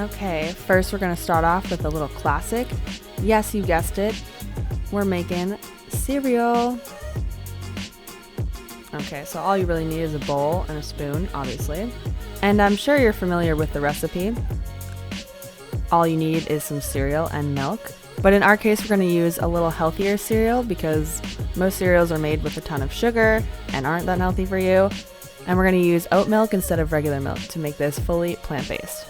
Okay, first we're gonna start off with a little classic. Yes, you guessed it. We're making cereal. Okay, so all you really need is a bowl and a spoon, obviously. And I'm sure you're familiar with the recipe. All you need is some cereal and milk. But in our case, we're going to use a little healthier cereal because most cereals are made with a ton of sugar and aren't that healthy for you. And we're going to use oat milk instead of regular milk to make this fully plant-based.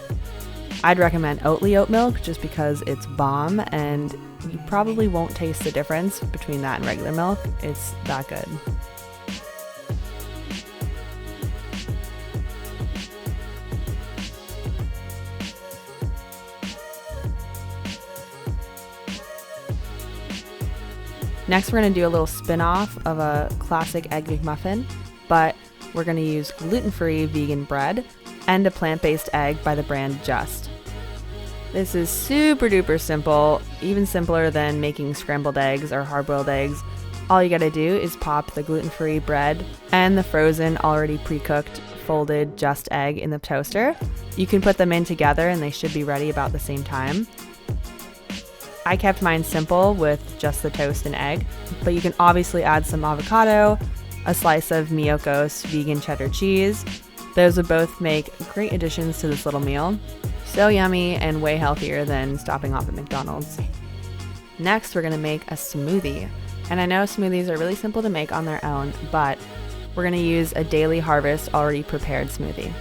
I'd recommend Oatly oat milk just because it's bomb and you probably won't taste the difference between that and regular milk. It's that good. Next, we're going to do a little spin-off of a classic Egg McMuffin, but we're going to use gluten-free vegan bread and a plant-based egg by the brand Just. This is super duper simple, even simpler than making scrambled eggs or hard-boiled eggs. All you gotta do is pop the gluten-free bread and the frozen, already pre-cooked, folded Just egg in the toaster. You can put them in together and they should be ready about the same time. I kept mine simple with just the toast and egg, but you can obviously add some avocado, a slice of Miyoko's vegan cheddar cheese. Those would both make great additions to this little meal. So yummy and way healthier than stopping off at McDonald's. Next, we're gonna make a smoothie. And I know smoothies are really simple to make on their own, but we're gonna use a Daily Harvest already prepared smoothie.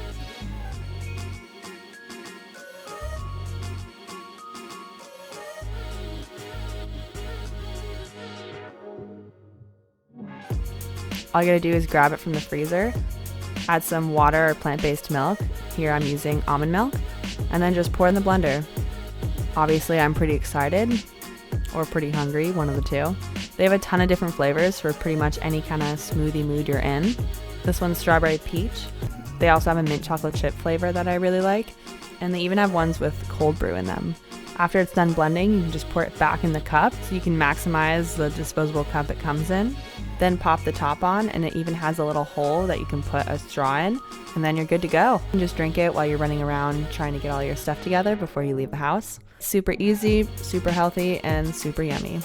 All you gotta do is grab it from the freezer, add some water or plant-based milk. Here I'm using almond milk, and then just pour in the blender. Obviously, I'm pretty excited or pretty hungry, one of the two. They have a ton of different flavors for pretty much any kind of smoothie mood you're in. This one's strawberry peach. They also have a mint chocolate chip flavor that I really like, and they even have ones with cold brew in them. After it's done blending, you can just pour it back in the cup so you can maximize the disposable cup it comes in. Then pop the top on, and it even has a little hole that you can put a straw in, and then you're good to go. You can just drink it while you're running around trying to get all your stuff together before you leave the house. Super easy, super healthy, and super yummy.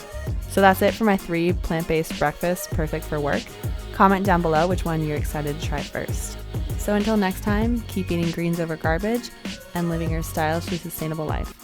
So that's it for my 3 plant-based breakfasts perfect for work. Comment down below which one you're excited to try first. So until next time, keep eating greens over garbage and living your stylishly sustainable life.